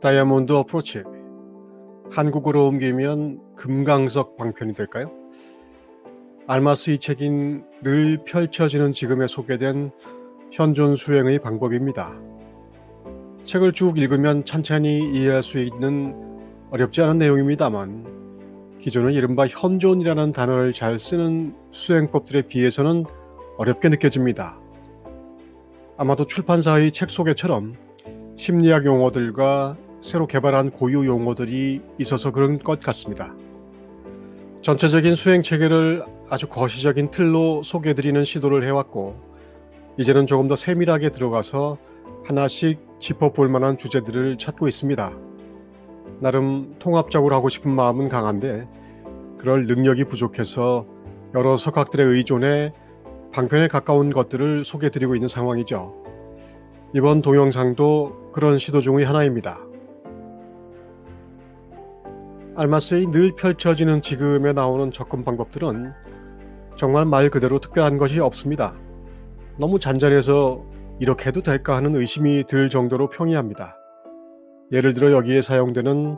다이아몬드 어프로치. 한국어로 옮기면 금강석 방편이 될까요? 알마스 이 책인 늘 펼쳐지는 지금에 소개된 현존 수행의 방법입니다. 책을 쭉 읽으면 찬찬히 이해할 수 있는 어렵지 않은 내용입니다만 기존의 이른바 현존이라는 단어를 잘 쓰는 수행법들에 비해서는 어렵게 느껴집니다. 아마도 출판사의 책 소개처럼 심리학 용어들과 새로 개발한 고유 용어들이 있어서 그런 것 같습니다. 전체적인 수행 체계를 아주 거시적인 틀로 소개해드리는 시도를 해왔고, 이제는 조금 더 세밀하게 들어가서 하나씩 짚어볼 만한 주제들을 찾고 있습니다. 나름 통합적으로 하고 싶은 마음은 강한데 그럴 능력이 부족해서 여러 석학들에 의존해 방편에 가까운 것들을 소개해드리고 있는 상황이죠. 이번 동영상도 그런 시도 중의 하나입니다. 알마스의 늘 펼쳐지는 지금에 나오는 접근 방법들은 정말 말 그대로 특별한 것이 없습니다. 너무 잔잔해서 이렇게 해도 될까 하는 의심이 들 정도로 평이합니다. 예를 들어 여기에 사용되는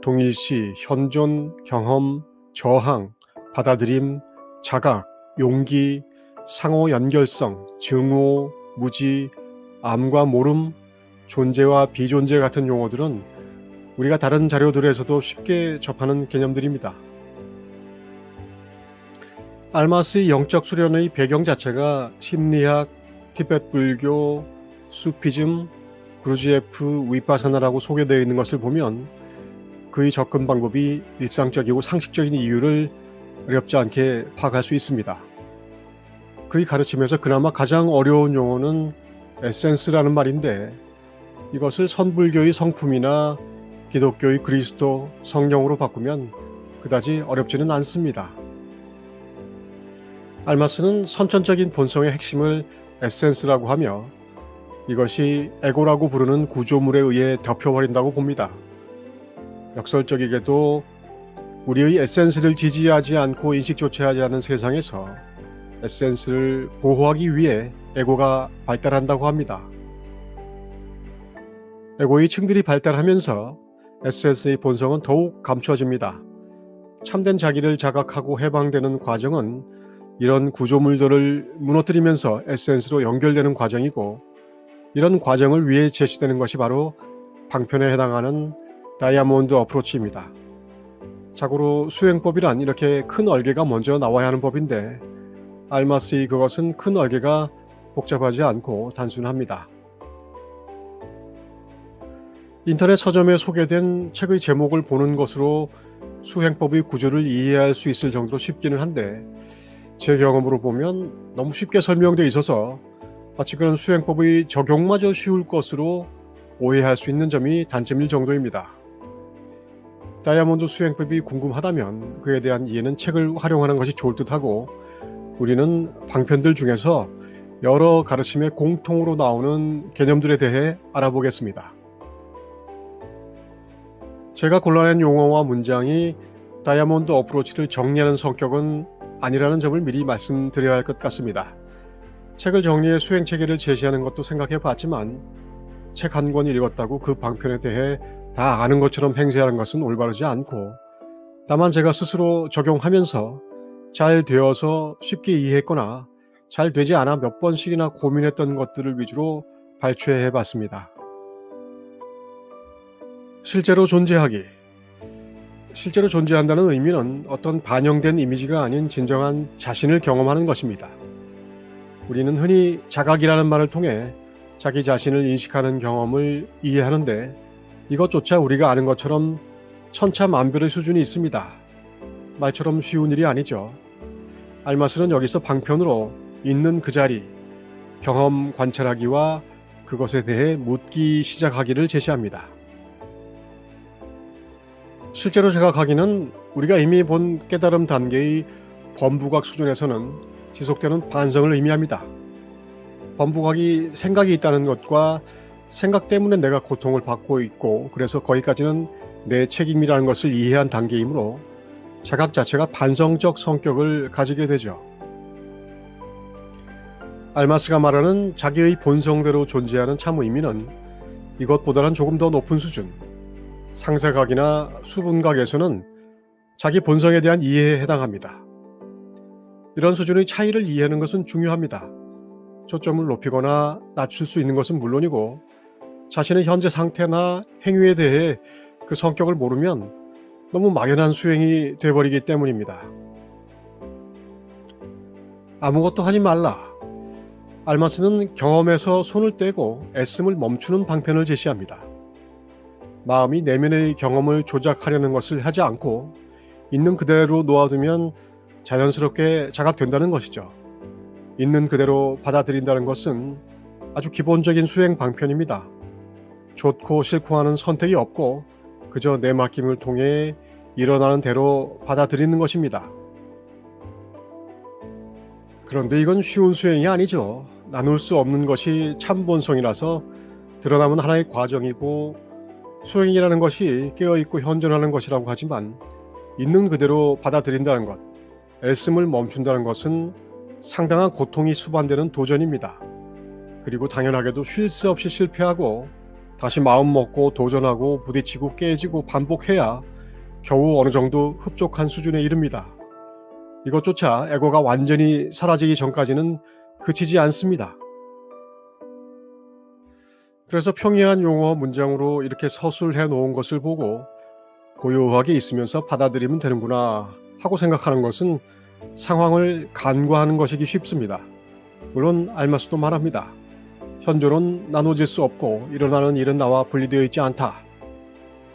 동일시, 현존, 경험, 저항, 받아들임, 자각, 용기, 상호 연결성, 증오, 무지, 암과 모름, 존재와 비존재 같은 용어들은 우리가 다른 자료들에서도 쉽게 접하는 개념들입니다. 알마스의 영적 수련의 배경 자체가 심리학, 티베트 불교, 수피즘, 구루지에프, 위파사나라고 소개되어 있는 것을 보면 그의 접근 방법이 일상적이고 상식적인 이유를 어렵지 않게 파악할 수 있습니다. 그의 가르침에서 그나마 가장 어려운 용어는 에센스라는 말인데, 이것을 선불교의 성품이나 기독교의 그리스도, 성령으로 바꾸면 그다지 어렵지는 않습니다. 알마스는 선천적인 본성의 핵심을 에센스라고 하며 이것이 에고라고 부르는 구조물에 의해 덮여버린다고 봅니다. 역설적이게도 우리의 에센스를 지지하지 않고 인식조차 하지 않은 세상에서 에센스를 보호하기 위해 에고가 발달한다고 합니다. 에고의 층들이 발달하면서 에센스의 본성은 더욱 감춰집니다. 참된 자기를 자각하고 해방되는 과정은 이런 구조물들을 무너뜨리면서 에센스로 연결되는 과정이고, 이런 과정을 위해 제시되는 것이 바로 방편에 해당하는 다이아몬드 어프로치입니다. 자고로 수행법이란 이렇게 큰 얼개가 먼저 나와야 하는 법인데, 알마스의 그것은 큰 얼개가 복잡하지 않고 단순합니다. 인터넷 서점에 소개된 책의 제목을 보는 것으로 수행법의 구조를 이해할 수 있을 정도로 쉽기는 한데, 제 경험으로 보면 너무 쉽게 설명되어 있어서 마치 그런 수행법의 적용마저 쉬울 것으로 오해할 수 있는 점이 단점일 정도입니다. 다이아몬드 수행법이 궁금하다면 그에 대한 이해는 책을 활용하는 것이 좋을 듯하고, 우리는 방편들 중에서 여러 가르침에 공통으로 나오는 개념들에 대해 알아보겠습니다. 제가 골라낸 용어와 문장이 다이아몬드 어프로치를 정리하는 성격은 아니라는 점을 미리 말씀드려야 할 것 같습니다. 책을 정리해 수행체계를 제시하는 것도 생각해 봤지만 책 한 권 읽었다고 그 방편에 대해 다 아는 것처럼 행세하는 것은 올바르지 않고, 다만 제가 스스로 적용하면서 잘 되어서 쉽게 이해했거나 잘 되지 않아 몇 번씩이나 고민했던 것들을 위주로 발췌해 봤습니다. 실제로 존재하기. 실제로 존재한다는 의미는 어떤 반영된 이미지가 아닌 진정한 자신을 경험하는 것입니다. 우리는 흔히 자각이라는 말을 통해 자기 자신을 인식하는 경험을 이해하는데, 이것조차 우리가 아는 것처럼 천차만별의 수준이 있습니다. 말처럼 쉬운 일이 아니죠. 알마스는 여기서 방편으로 있는 그 자리, 경험 관찰하기와 그것에 대해 묻기 시작하기를 제시합니다. 실제로 자각하기는 우리가 이미 본 깨달음 단계의 범부각 수준에서는 지속되는 반성을 의미합니다. 범부각이 생각이 있다는 것과 생각 때문에 내가 고통을 받고 있고, 그래서 거기까지는 내 책임이라는 것을 이해한 단계이므로 자각 자체가 반성적 성격을 가지게 되죠. 알마스가 말하는 자기의 본성대로 존재하는 참 의미는 이것보다는 조금 더 높은 수준, 상세각이나 수분각에서는 자기 본성에 대한 이해에 해당합니다. 이런 수준의 차이를 이해하는 것은 중요합니다. 초점을 높이거나 낮출 수 있는 것은 물론이고 자신의 현재 상태나 행위에 대해 그 성격을 모르면 너무 막연한 수행이 돼버리기 때문입니다. 아무것도 하지 말라. 알마스는 경험에서 손을 떼고 애씀을 멈추는 방편을 제시합니다. 마음이 내면의 경험을 조작하려는 것을 하지 않고 있는 그대로 놓아두면 자연스럽게 자각된다는 것이죠. 있는 그대로 받아들인다는 것은 아주 기본적인 수행 방편입니다. 좋고 싫고 하는 선택이 없고 그저 내 맡김을 통해 일어나는 대로 받아들이는 것입니다. 그런데 이건 쉬운 수행이 아니죠. 나눌 수 없는 것이 참본성이라서 드러나면 하나의 과정이고 수행이라는 것이 깨어있고 현존하는 것이라고 하지만 있는 그대로 받아들인다는 것, 애씀을 멈춘다는 것은 상당한 고통이 수반되는 도전입니다. 그리고 당연하게도 쉴 새 없이 실패하고 다시 마음 먹고 도전하고 부딪히고 깨지고 반복해야 겨우 어느 정도 흡족한 수준에 이릅니다. 이것조차 에고가 완전히 사라지기 전까지는 그치지 않습니다. 그래서 평이한 용어 문장으로 이렇게 서술해 놓은 것을 보고 고요하게 있으면서 받아들이면 되는구나 하고 생각하는 것은 상황을 간과하는 것이기 쉽습니다. 물론 알마스도 말합니다. 현존은 나눠질 수 없고 일어나는 일은 나와 분리되어 있지 않다.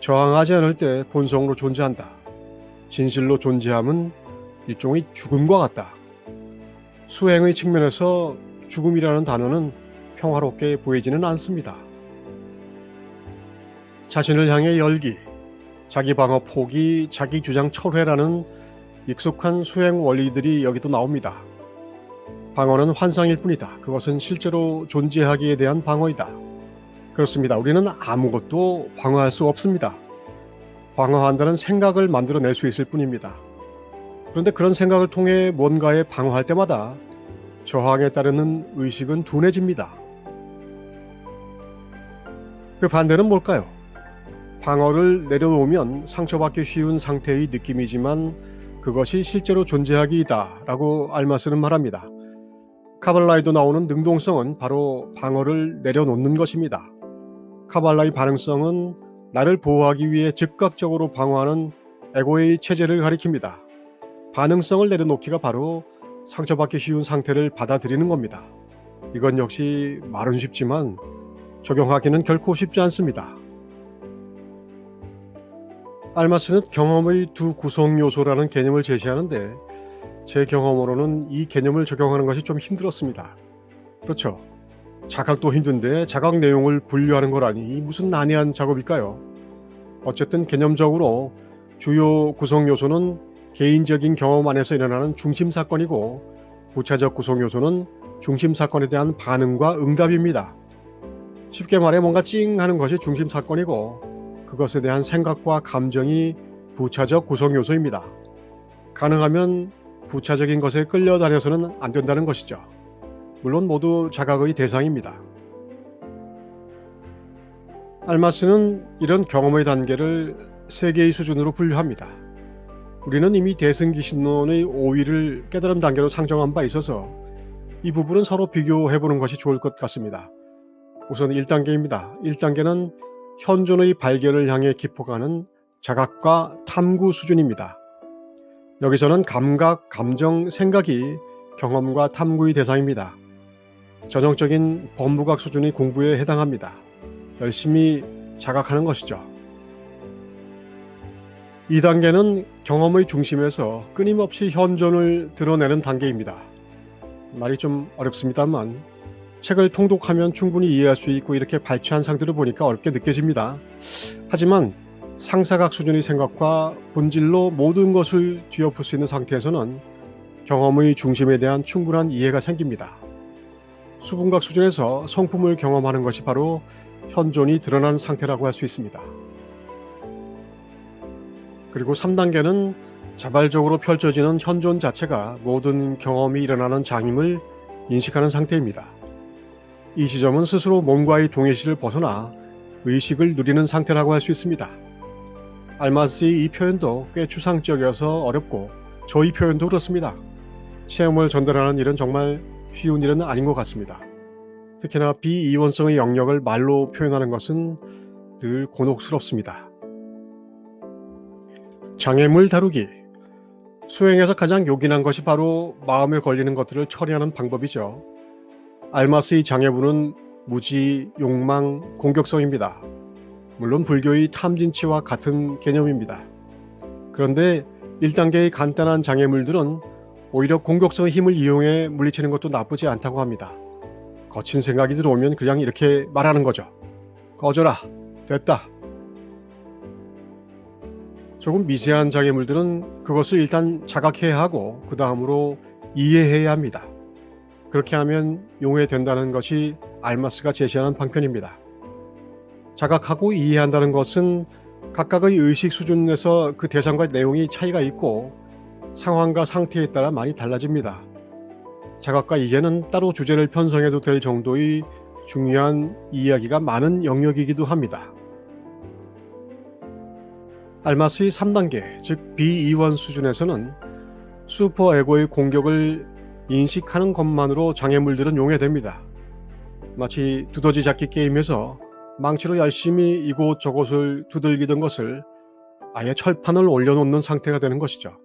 저항하지 않을 때 본성으로 존재한다. 진실로 존재함은 일종의 죽음과 같다. 수행의 측면에서 죽음이라는 단어는 평화롭게 보이지는 않습니다. 자신을 향해 열기, 자기 방어 포기, 자기 주장 철회라는 익숙한 수행 원리들이 여기도 나옵니다. 방어는 환상일 뿐이다. 그것은 실제로 존재하기에 대한 방어이다. 그렇습니다. 우리는 아무것도 방어할 수 없습니다. 방어한다는 생각을 만들어낼 수 있을 뿐입니다. 그런데 그런 생각을 통해 뭔가에 방어할 때마다 저항에 따르는 의식은 둔해집니다. 그 반대는 뭘까요? 방어를 내려놓으면 상처받기 쉬운 상태의 느낌이지만 그것이 실제로 존재하기이다 라고 알마스는 말합니다. 카발라에도 나오는 능동성은 바로 방어를 내려놓는 것입니다. 카발라의 반응성은 나를 보호하기 위해 즉각적으로 방어하는 에고의 체제를 가리킵니다. 반응성을 내려놓기가 바로 상처받기 쉬운 상태를 받아들이는 겁니다. 이건 역시 말은 쉽지만 적용하기는 결코 쉽지 않습니다. 알마스는 경험의 두 구성 요소라는 개념을 제시하는데 제 경험으로는 이 개념을 적용하는 것이 좀 힘들었습니다. 그렇죠. 자각도 힘든데 자각 내용을 분류하는 거라니 무슨 난해한 작업일까요? 어쨌든 개념적으로 주요 구성 요소는 개인적인 경험 안에서 일어나는 중심 사건이고 부차적 구성 요소는 중심 사건에 대한 반응과 응답입니다. 쉽게 말해 뭔가 찡 하는 것이 중심 사건이고 그것에 대한 생각과 감정이 부차적 구성 요소입니다. 가능하면 부차적인 것에 끌려다녀서는 안 된다는 것이죠. 물론 모두 자각의 대상입니다. 알마스는 이런 경험의 단계를 세 개의 수준으로 분류합니다. 우리는 이미 대승기신론의 5위를 깨달음 단계로 상정한 바 있어서 이 부분은 서로 비교해보는 것이 좋을 것 같습니다. 우선 1단계입니다. 1단계는 현존의 발견을 향해 깊어가는 자각과 탐구 수준입니다. 여기서는 감각, 감정, 생각이 경험과 탐구의 대상입니다. 전형적인 범부각 수준의 공부에 해당합니다. 열심히 자각하는 것이죠. 2단계는 경험의 중심에서 끊임없이 현존을 드러내는 단계입니다. 말이 좀 어렵습니다만 책을 통독하면 충분히 이해할 수 있고 이렇게 발췌한 상태로 보니까 어렵게 느껴집니다. 하지만 상사각 수준의 생각과 본질로 모든 것을 뒤엎을 수 있는 상태에서는 경험의 중심에 대한 충분한 이해가 생깁니다. 수분각 수준에서 성품을 경험하는 것이 바로 현존이 드러난 상태라고 할 수 있습니다. 그리고 3단계는 자발적으로 펼쳐지는 현존 자체가 모든 경험이 일어나는 장임을 인식하는 상태입니다. 이 지점은 스스로 몸과의 동일시를 벗어나 의식을 누리는 상태라고 할 수 있습니다. 알마스의 이 표현도 꽤 추상적이어서 어렵고 저희 표현도 그렇습니다. 체험을 전달하는 일은 정말 쉬운 일은 아닌 것 같습니다. 특히나 비이원성의 영역을 말로 표현하는 것은 늘 곤혹스럽습니다. 장애물 다루기. 수행에서 가장 요긴한 것이 바로 마음에 걸리는 것들을 처리하는 방법이죠. 알마스의 장애물은 무지, 욕망, 공격성입니다. 물론 불교의 탐진치와 같은 개념입니다. 그런데 1단계의 간단한 장애물들은 오히려 공격성의 힘을 이용해 물리치는 것도 나쁘지 않다고 합니다. 거친 생각이 들어오면 그냥 이렇게 말하는 거죠. 꺼져라. 됐다. 조금 미세한 장애물들은 그것을 일단 자각해야 하고 그 다음으로 이해해야 합니다. 그렇게 하면 용해된다는 것이 알마스가 제시하는 방편입니다. 자각하고 이해한다는 것은 각각의 의식 수준에서 그 대상과 내용이 차이가 있고 상황과 상태에 따라 많이 달라집니다. 자각과 이해는 따로 주제를 편성해도 될 정도의 중요한 이야기가 많은 영역이기도 합니다. 알마스의 3단계, 즉 비이원 수준에서는 슈퍼에고의 공격을 인식하는 것만으로 장애물들은 용해됩니다. 마치 두더지 잡기 게임에서 망치로 열심히 이곳저곳을 두들기던 것을 아예 철판을 올려놓는 상태가 되는 것이죠.